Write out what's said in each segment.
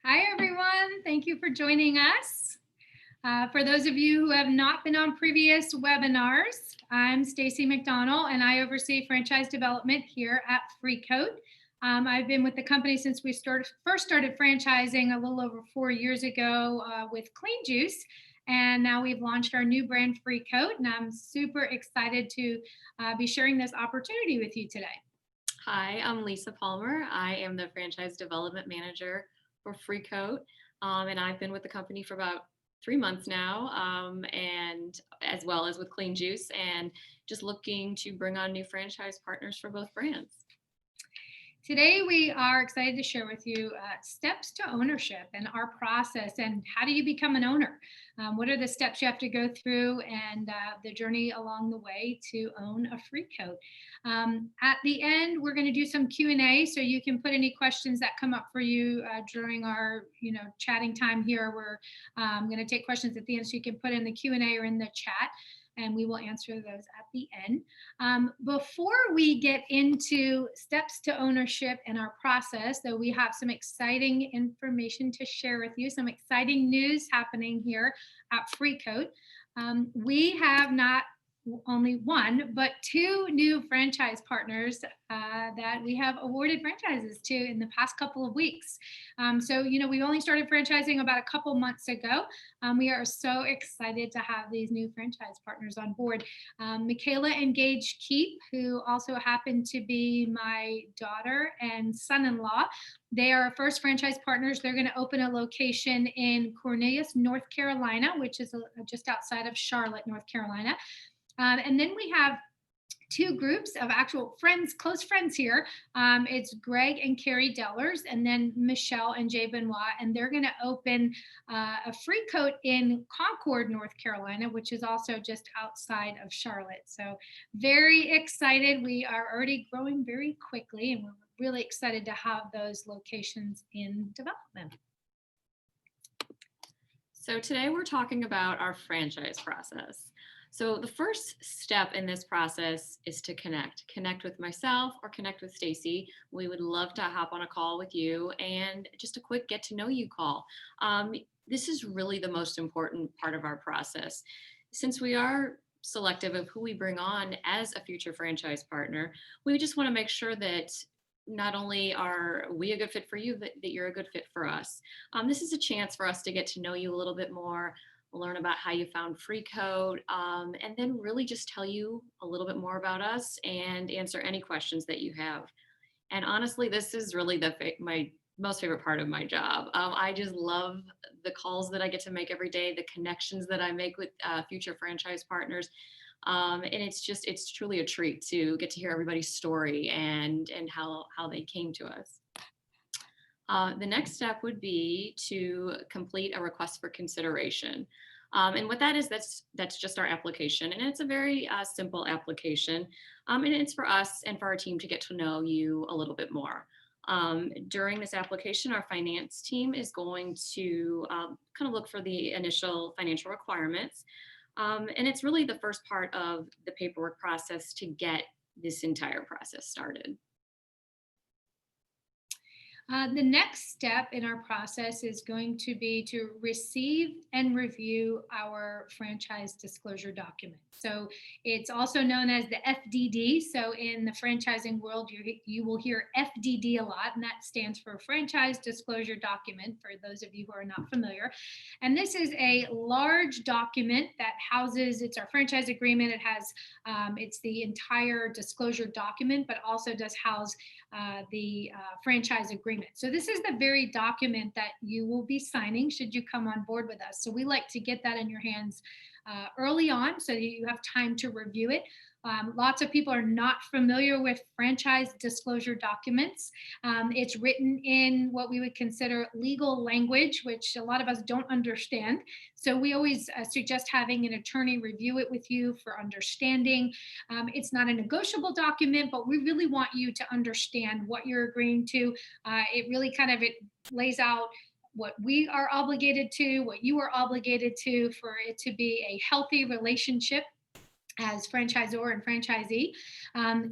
Hi, everyone. Thank you for joining us. For those of you who have not been on previous webinars, I'm Staci McDonnell, and I oversee franchise development here at freecoat. I've been with the company since we first started franchising a little over 4 years ago with Clean Juice. And now we've launched our new brand, freecoat, and I'm super excited to be sharing this opportunity with you today. Hi, I'm Lisa Palmer. I am the franchise development manager for freecoat, and I've been with the company for about 3 months now, and as well as with Clean Juice, and just looking to bring on new franchise partners for both brands. Today, we are excited to share with you steps to ownership and our process and how do you become an owner? What are the steps you have to go through and the journey along the way to own a freecoat? At the end, we're going to do some Q&A, so you can put any questions that come up for you during our chatting time here. We're going to take questions at the end, so you can put in the Q&A or in the chat, and we will answer those at the end. Before we get into steps to ownership and our process, though, we have some exciting information to share with you, some exciting news happening here at freecoat. We have not only one, but two new franchise partners that we have awarded franchises to in the past couple of weeks. So, we only started franchising about a couple months ago. We are so excited to have these new franchise partners on board. Michaela and Gage Keep, who also happen to be my daughter and son-in-law, they are our first franchise partners. They're going to open a location in Cornelius, North Carolina, which is just outside of Charlotte, North Carolina. And then we have two groups of actual friends, close friends here. It's Greg and Carrie Dellers, and then Michelle and Jay Benoit, and they're going to open a freecoat in Concord, North Carolina, which is also just outside of Charlotte. So very excited. We are already growing very quickly, and we're really excited to have those locations in development. So today we're talking about our franchise process. So the first step in this process is to connect with myself or connect with Staci. We would love to hop on a call with you and just a quick get to know you call. This is really the most important part of our process. Since we are selective of who we bring on as a future franchise partner, we just want to make sure that not only are we a good fit for you, but that you're a good fit for us. This is a chance for us to get to know you a little bit more, learn about how you found freecoat, and then really just tell you a little bit more about us and answer any questions that you have. And honestly, this is really my most favorite part of my job. I just love the calls that I get to make every day, the connections that I make with future franchise partners. And it's truly a treat to get to hear everybody's story and how they came to us. The next step would be to complete a request for consideration. And what that is, that's just our application. And it's a very simple application. And it's for us and for our team to get to know you a little bit more. During this application, our finance team is going to kind of look for the initial financial requirements. And it's really the first part of the paperwork process to get this entire process started. The next step in our process is going to be to receive and review our franchise disclosure document. So it's also known as the FDD. So in the franchising world, you will hear FDD a lot, and that stands for Franchise Disclosure Document, for those of you who are not familiar. And this is a large document that houses, it's our franchise agreement. It has, it's the entire disclosure document, but also does house the franchise agreement. So this is the very document that you will be signing should you come on board with us. So we like to get that in your hands early on so that you have time to review it. Lots of people are not familiar with franchise disclosure documents. It's written in what we would consider legal language, which a lot of us don't understand. So we always suggest having an attorney review it with you for understanding. It's not a negotiable document, but we really want you to understand what you're agreeing to. It really it lays out what we are obligated to, what you are obligated to, for it to be a healthy relationship as franchisor and franchisee.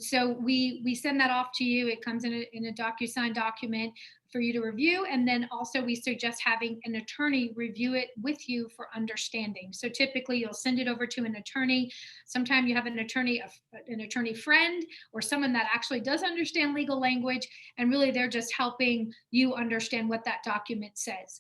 So we send that off to you. It comes in a DocuSign document for you to review. And then also we suggest having an attorney review it with you for understanding. So typically you'll send it over to an attorney. Sometimes you have an attorney friend or someone that actually does understand legal language, and really they're just helping you understand what that document says.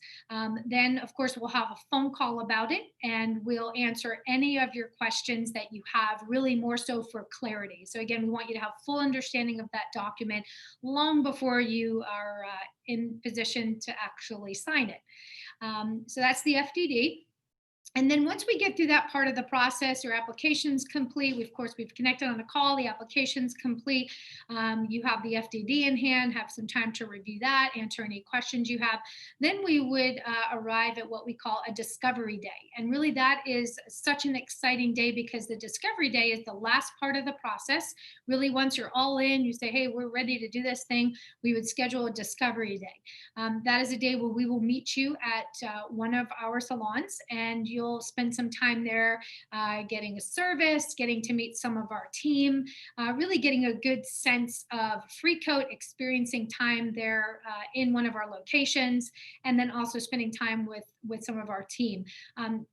Then of course we'll have a phone call about it, and we'll answer any of your questions that you have, really more so for clarity. So again, we want you to have full understanding of that document long before you are in position to actually sign it. So that's the FDD. And then once we get through that part of the process, your application's complete. Of course, we've connected on the call, the application's complete. You have the FDD in hand, have some time to review that, answer any questions you have. Then we would arrive at what we call a discovery day. And really that is such an exciting day, because the discovery day is the last part of the process. Really, once you're all in, you say, hey, we're ready to do this thing, we would schedule a discovery day. That is a day where we will meet you at one of our salons, and you'll spend some time there getting a service, getting to meet some of our team, really getting a good sense of freecoat, experiencing time there in one of our locations, and then also spending time with some of our team.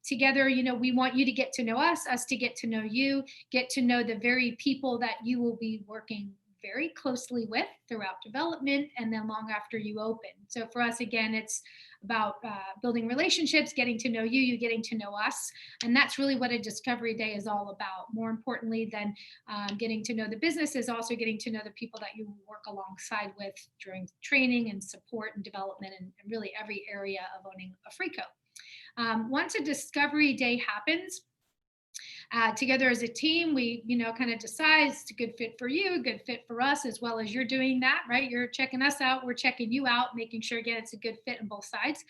Together, we want you to get to know us to get to know you, get to know the very people that you will be working very closely with throughout development and then long after you open. So for us, again, it's about building relationships, getting to know you, getting to know us. And that's really what a discovery day is all about. More importantly than getting to know the business is also getting to know the people that you work alongside with during training and support and development, and really every area of owning a freecoat. Once a discovery day happens, together as a team, we, kind of decide it's a good fit for you, a good fit for us, as well as you're doing that, right? You're checking us out, we're checking you out, making sure, again, it's a good fit on both sides.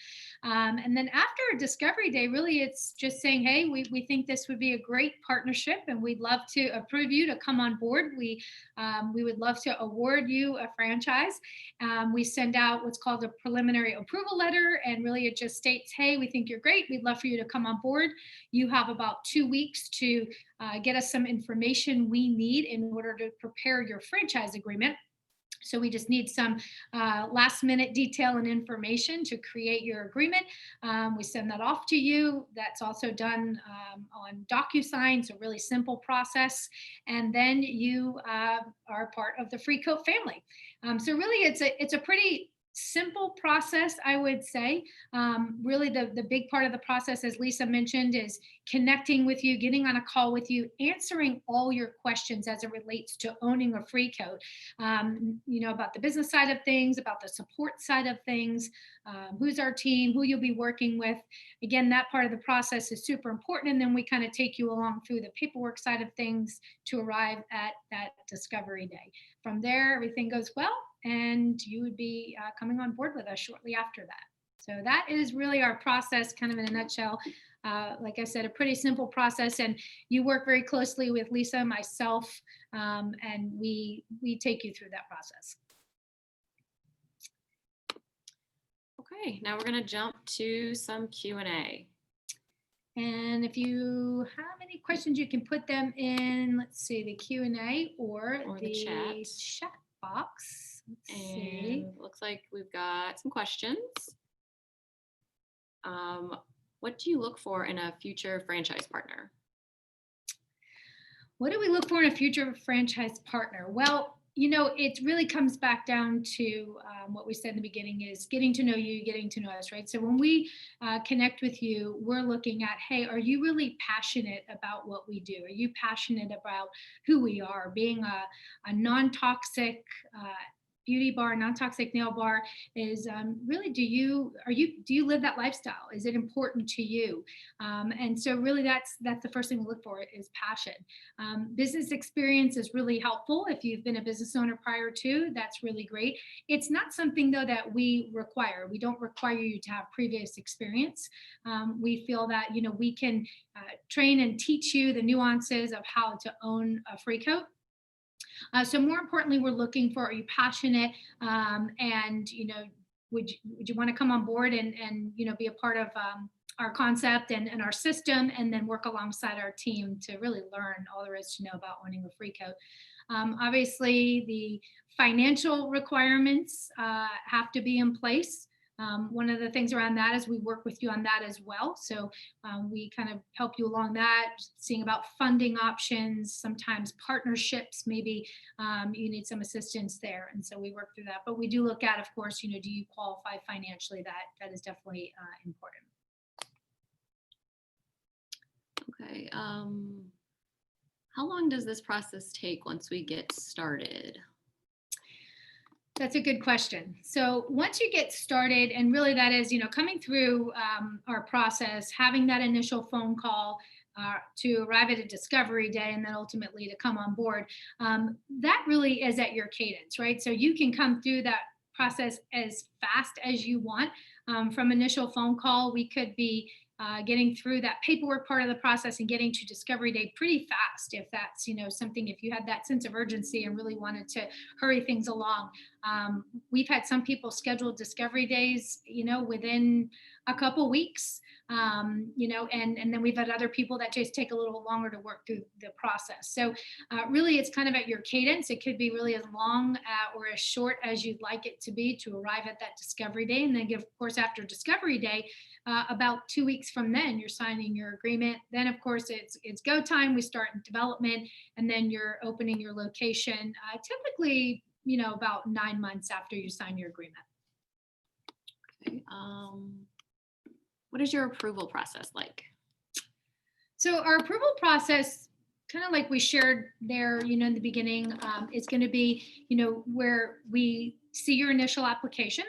And then after a discovery day, really, it's just saying, hey, we think this would be a great partnership, and we'd love to approve you to come on board. We would love to award you a franchise. We send out what's called a preliminary approval letter, and really it just states, hey, we think you're great, we'd love for you to come on board. You have about 2 weeks to get us some information we need in order to prepare your franchise agreement. So we just need some last minute detail and information to create your agreement. We send that off to you. That's also done on DocuSign, so really simple process. And then you are part of the freecoat family. So really it's a pretty simple process, I would say. Really the big part of the process, as Lisa mentioned, is connecting with you, getting on a call with you, answering all your questions as it relates to owning a freecoat. About the business side of things, about the support side of things, who's our team, who you'll be working with. Again, that part of the process is super important. And then we kind of take you along through the paperwork side of things to arrive at that discovery day. From there, everything goes well, and you would be coming on board with us shortly after that. So that is really our process, kind of in a nutshell. Like I said, a pretty simple process, and you work very closely with Lisa, myself, and we take you through that process. Okay, now we're going to jump to some Q&A. And if you have any questions, you can put them in, let's see, the Q&A or the chat box. Let's see. Looks like we've got some questions. What do you look for in a future franchise partner? What do we look for in a future franchise partner? Well, it really comes back down to what we said in the beginning, is getting to know you, getting to know us, right? So when we connect with you, we're looking at, hey, are you really passionate about what we do? Are you passionate about who we are? Being a non-toxic beauty bar, non-toxic nail bar is really, do you live that lifestyle? Is it important to you? And so really that's the first thing we look for, is passion. Business experience is really helpful. If you've been a business owner prior to, that's really great. It's not something though that we require. We don't require you to have previous experience. We feel that, we can train and teach you the nuances of how to own a freecoat. So more importantly, we're looking for, are you passionate, and would you want to come on board and be a part of our concept and our system, and then work alongside our team to really learn all there is to know about owning a free coat. Obviously, the financial requirements have to be in place. One of the things around that is we work with you on that as well. So we kind of help you along that, seeing about funding options, sometimes partnerships, maybe you need some assistance there. And so we work through that. But we do look at, of course, do you qualify financially? That is definitely important. Okay. How long does this process take once we get started? That's a good question. So once you get started, and really that is, coming through our process, having that initial phone call to arrive at a discovery day, and then ultimately to come on board, that really is at your cadence, right? So you can come through that process as fast as you want. From initial phone call, we could be getting through that paperwork part of the process and getting to discovery day pretty fast, if that's something, if you had that sense of urgency and really wanted to hurry things along. We've had some people schedule discovery days within a couple weeks, and then we've had other people that just take a little longer to work through the process. So really it's kind of at your cadence. It could be really as long or as short as you'd like it to be to arrive at that discovery day. And then of course after discovery day, about 2 weeks from then, you're signing your agreement. Then, of course, it's go time. We start in development, and then you're opening your location. Typically, about 9 months after you sign your agreement. Okay. What is your approval process like? So our approval process, kind of like we shared there, in the beginning, it's going to be, where we see your initial application.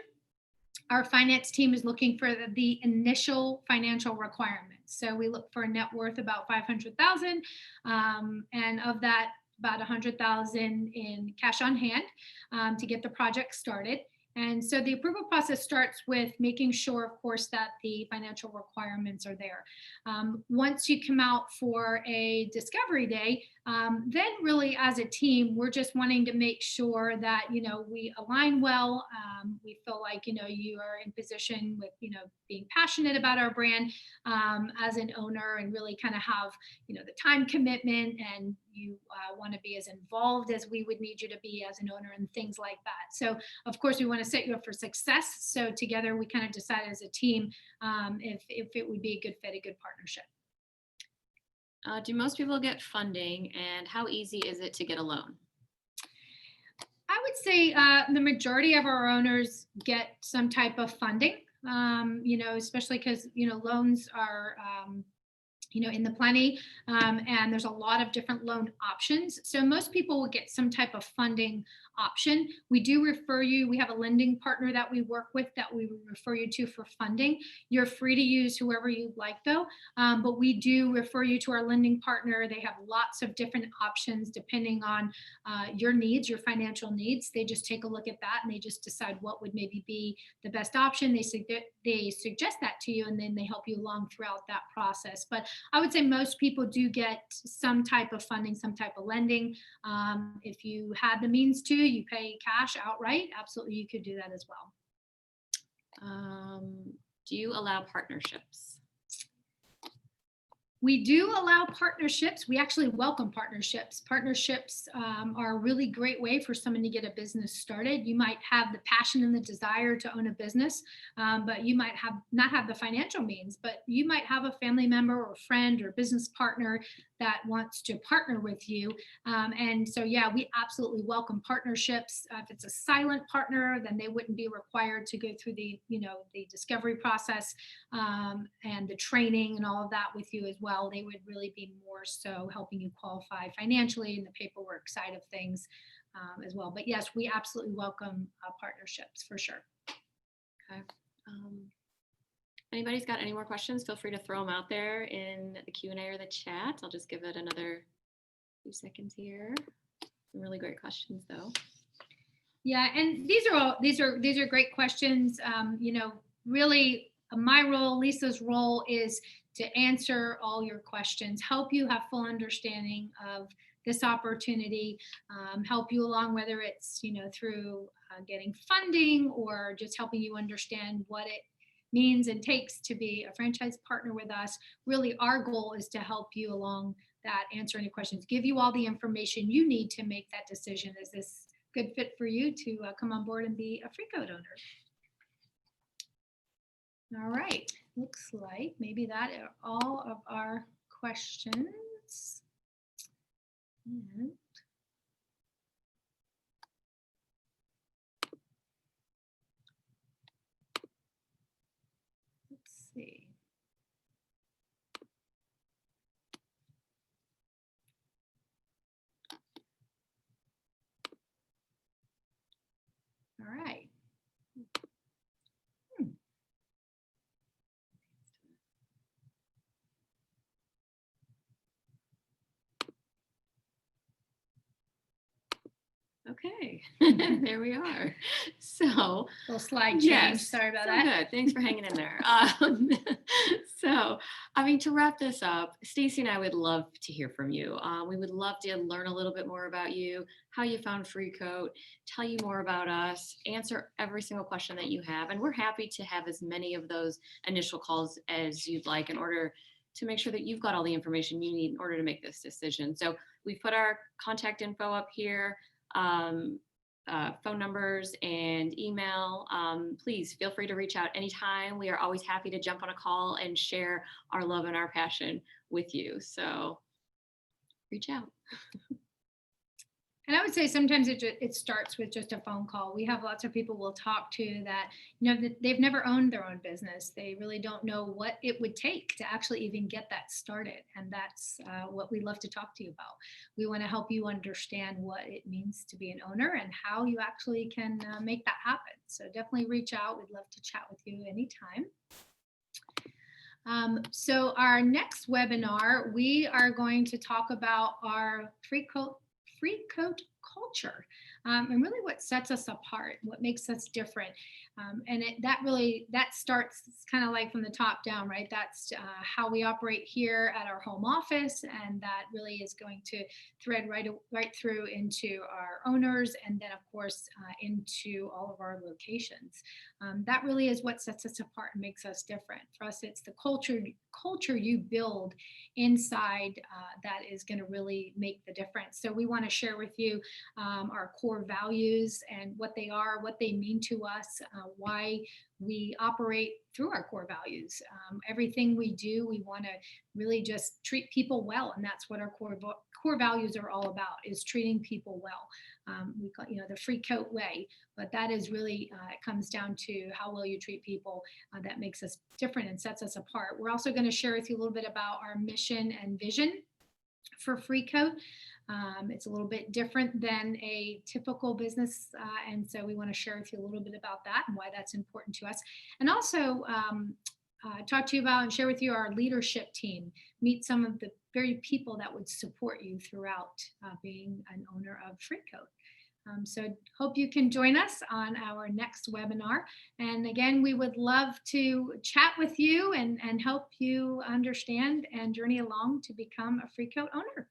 Our finance team is looking for the initial financial requirements. So we look for a net worth about 500,000, and of that, about 100,000 in cash on hand to get the project started. And so the approval process starts with making sure, of course, that the financial requirements are there. Once you come out for a discovery day, then really as a team, we're just wanting to make sure that, we align well. We feel like, you are in position with, being passionate about our brand as an owner, and really kind of have, the time commitment, and you want to be as involved as we would need you to be as an owner, and things like that. So of course we want to set you up for success. So together we kind of decided as a team if it would be a good fit, a good partnership. Do most people get funding, and how easy is it to get a loan? I would say the majority of our owners get some type of funding, especially because, loans are, in the plenty, and there's a lot of different loan options. So most people will get some type of funding option. We do refer you, we have a lending partner that we work with that we refer you to for funding. You're free to use whoever you'd like though, but we do refer you to our lending partner. They have lots of different options depending on your needs, your financial needs. They just take a look at that and they just decide what would maybe be the best option. They suggest that to you, and then they help you along throughout that process. But I would say most people do get some type of funding, some type of lending. If you had the means to, you pay cash outright, absolutely you could do that as well. Do you allow partnerships? We do allow partnerships. We actually welcome partnerships. Partnerships are a really great way for someone to get a business started. You might have the passion and the desire to own a business, but you might not have the financial means, but you might have a family member or friend or business partner that wants to partner with you. And so, yeah, we absolutely welcome partnerships. If it's a silent partner, then they wouldn't be required to go through the discovery process and the training and all of that with you as well. They would really be more so helping you qualify financially and the paperwork side of things as well. But yes, we absolutely welcome partnerships for sure. Okay. Anybody's got any more questions? Feel free to throw them out there in the Q&A or the chat. I'll just give it another few seconds here. Some really great questions though. Yeah, and these are great questions. Really my role, Lisa's role, is to answer all your questions, help you have full understanding of this opportunity, help you along, whether it's through getting funding or just helping you understand what it means and takes to be a franchise partner with us. Really, our goal is to help you along that, answer any questions, give you all the information you need to make that decision. Is this good fit for you to come on board and be a freecoat owner? All right, looks like maybe that are all of our questions. And let's see. All right. Okay, there we are. So, Little slide change. yes, Sorry about so that. good. Thanks for hanging in there. So, I mean, to wrap this up, Staci and I would love to hear from you. We would love to learn a little bit more about you, how you found Freecoat, tell you more about us, answer every single question that you have. And we're happy to have as many of those initial calls as you'd like in order to make sure that you've got all the information you need in order to make this decision. So we've put our contact info up here. Phone numbers and email. Please feel free to reach out anytime. We are always happy to jump on a call and share our love and our passion with you. So reach out. And I would say sometimes it starts with just a phone call. We have lots of people we'll talk to that, they've never owned their own business. They really don't know what it would take to actually even get that started. And that's what we love to talk to you about. We want to help you understand what it means to be an owner and how you actually can make that happen. So definitely reach out. We'd love to chat with you anytime. So our next webinar, we are going to talk about our freecoat culture and really what sets us apart, what makes us different. And that starts kind of like from the top down, right? That's how we operate here at our home office, and that really is going to thread right through into our owners, and then of course into all of our locations. That really is what sets us apart and makes us different. For us, it's the culture you build inside that is going to really make the difference. So we want to share with you our core values and what they are, what they mean to us, why we operate through our core values. Everything we do, we want to really just treat people well, and that's what our core values are all about, is treating people well. We call the freecoat way, but that is really it comes down to how well you treat people. That makes us different and sets us apart. We're also going to share with you a little bit about our mission and vision for Freecoat. It's a little bit different than a typical business, and so we want to share with you a little bit about that and why that's important to us. And also talk to you about and share with you our leadership team, meet some of the very people that would support you throughout being an owner of Freecoat. So hope you can join us on our next webinar. And again, we would love to chat with you and help you understand and journey along to become a Freecoat owner.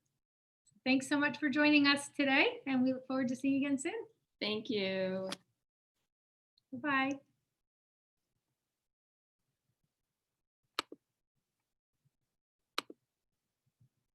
Thanks so much for joining us today, and we look forward to seeing you again soon. Thank you. Bye-bye.